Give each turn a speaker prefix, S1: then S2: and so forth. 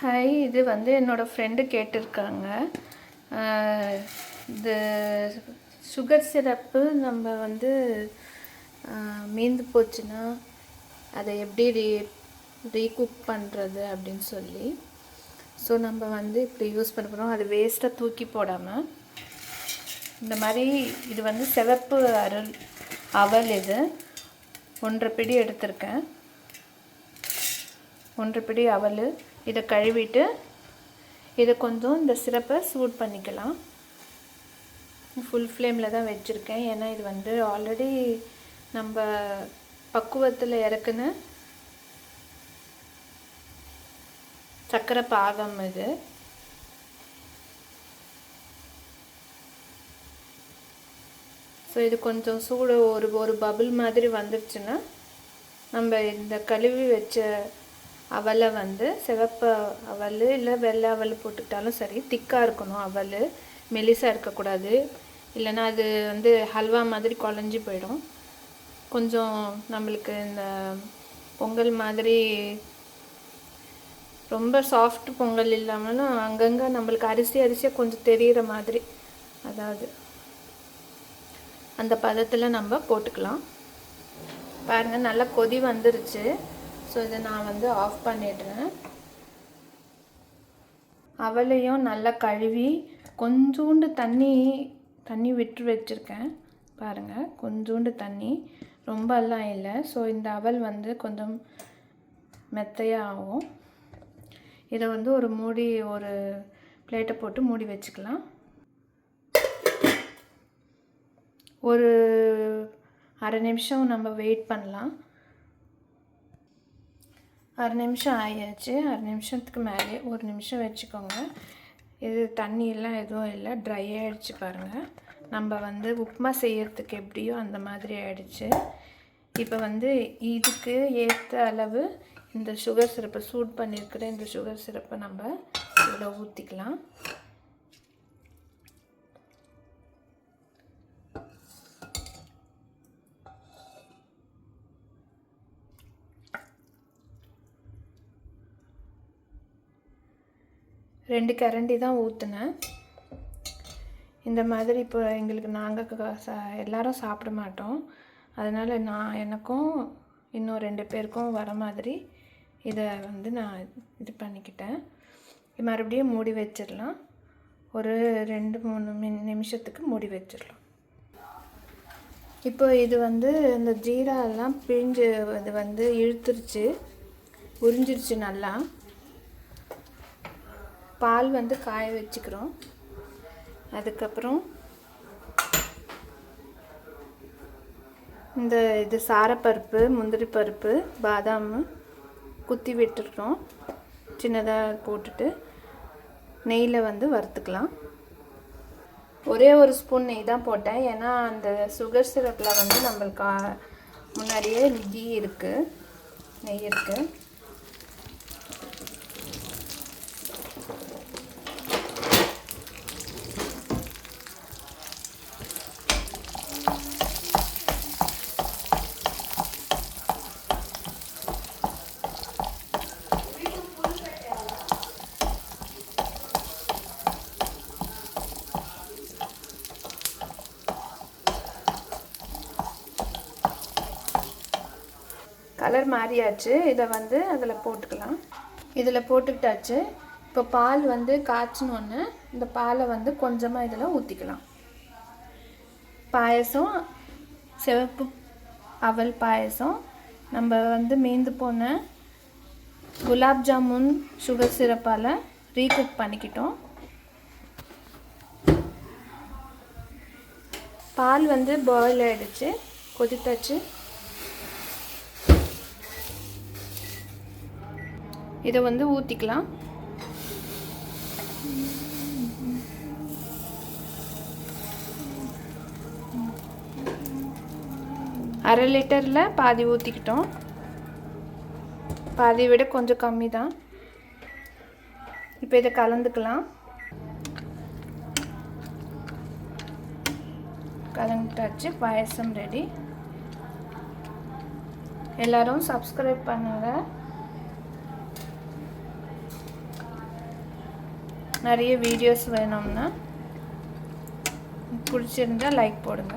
S1: Hi, இது வந்து என்னோடய ஃப்ரெண்டு கேட்டிருக்காங்க. இது சுகர் சிரப்பு நம்ம வந்து மீந்து போச்சுன்னா அதை எப்படி ரீகுக் பண்ணுறது அப்படின்னு சொல்லி. ஸோ நம்ம வந்து இப்படி யூஸ் பண்ண போகிறோம். அது வேஸ்ட்டாக தூக்கி போடாமல் இந்த மாதிரி இது வந்து சிவப்பு அவல். இது 1.5 பிடி எடுத்திருக்கேன். 1.5 பிடி அவல். இதை கழுவிட்டு இதை கொஞ்சம் இந்த சிரப்பை சூட் பண்ணிக்கலாம். ஃபுல் ஃப்ளேமில் தான் வச்சுருக்கேன், ஏன்னா இது வந்து ஆல்ரெடி நம்ம பக்குவத்தில் இறக்குன சர்க்கரை பாகம் இது. ஸோ இது கொஞ்சம் சூடு ஒரு பபிள் மாதிரி வந்துடுச்சுன்னா நம்ம இந்த கழுவி வச்ச அவலை வந்து சிவப்பு அவல் இல்லை வெள்ளை அவல் போட்டுக்கிட்டாலும் சரி, திக்காக இருக்கணும். அவல் மெலிசாக இருக்கக்கூடாது, இல்லைன்னா அது வந்து ஹல்வா மாதிரி குழஞ்சி போயிடும். கொஞ்சம் நம்மளுக்கு இந்த பொங்கல் மாதிரி ரொம்ப சாஃப்ட் பொங்கல் இல்லாமலும் அங்கங்கே நம்மளுக்கு அரிசியாக கொஞ்சம் தெரிகிற மாதிரி, அதாவது அந்த பதத்தில் நம்ம போட்டுக்கலாம். பாருங்கள், நல்லா கொதி வந்துருச்சு. ஸோ இதை நான் வந்து ஆஃப் பண்ணிடுறேன். அவளையும் நல்லா கழுவி கொஞ்சோண்டு தண்ணி விட்டு வச்சுருக்கேன். பாருங்கள், கொஞ்சோண்டு தண்ணி, ரொம்பலாம் இல்லை. ஸோ இந்த அவல் வந்து கொஞ்சம் மெத்தையாக ஆகும். இதை வந்து ஒரு பிளேட்டை போட்டு மூடி வச்சுக்கலாம். ஒரு அரை நிமிஷம் நம்ம வெயிட் பண்ணலாம். அரை நிமிஷம் ஆகியாச்சு. அரை நிமிஷத்துக்கு மேலே, ஒரு நிமிஷம் வச்சுக்கோங்க. இது தண்ணியெல்லாம் எதுவும் இல்லை, ட்ரை ஆகிடுச்சு. பாருங்கள், நம்ம வந்து உப்புமா செய்யறதுக்கு எப்படியோ அந்த மாதிரி ஆகிடுச்சு. இப்போ வந்து இதுக்கு ஏற்ற அளவு இந்த சுகர் சிரப்பை சூட் பண்ணியிருக்கிற இந்த சுகர் சிரப்பை நம்ம இதில் ஊற்றிக்கலாம். ரெண்டு கரண்டி தான் ஊற்றினேன். இந்த மாதிரி இப்போ எங்களுக்கு நாங்கள் எல்லாரும் சாப்பிட மாட்டோம், அதனால் எனக்கும் இன்னும் 2 பேருக்கும் வர மாதிரி இதை வந்து நான் இது பண்ணிக்கிட்டேன். மறுபடியும் மூடி வச்சிடலாம். ஒரு 2-3 நிமிஷத்துக்கு மூடி வச்சிடலாம். இப்போ இது வந்து இந்த ஜீராலாம் பிழிஞ்சு இது வந்து இழுத்துருச்சு, உறிஞ்சிருச்சு நல்லா. பால் வந்து காய வச்சுக்கிறோம். அதுக்கப்புறம் இது சாரப்பருப்பு, முந்திரி பருப்பு, பாதாம் குத்தி விட்டுருக்கோம். சின்னதாக போட்டுட்டு நெய்யில் வந்து வறுத்துக்கலாம். ஒரே ஒரு ஸ்பூன் நெய் தான் போட்டேன், ஏன்னா அந்த சுகர் சிரப்பில் வந்து நம்மளுக்கு முன்னாடியே நெய் இருக்குது. கலர் மாறியாச்சு. இதை வந்து அதில் போட்டுக்கலாம். இதில் போட்டுக்கிட்டாச்சு. இப்போ பால் வந்து காய்ச்சினோன்னு இந்த பாலை வந்து கொஞ்சமாக இதில் ஊற்றிக்கலாம். பாயசம், சிவப்பு அவல் பாயசம். நம்ம வந்து மீந்து போன குலாப் ஜாமுன் சுகர் சிரப்பால் ரீகுக் பண்ணிக்கிட்டோம். பால் வந்து பாயில் ஆகிடுச்சு, கொதித்தாச்சு. இதை வந்து ஊற்றிக்கலாம். அரை லிட்டரில் பாதி ஊற்றிக்கிட்டோம். பாதியை விட கொஞ்சம் கம்மி தான். இப்போ இதை கலந்துக்கலாம். கலந்துட்டாச்சு. பாயசம் ரெடி. எல்லாரும் சப்ஸ்கிரைப் பண்ணுங்கள். நிறைய வீடியோஸ் வேணும்னா பிடிச்சிருந்தா லைக் போடுங்க.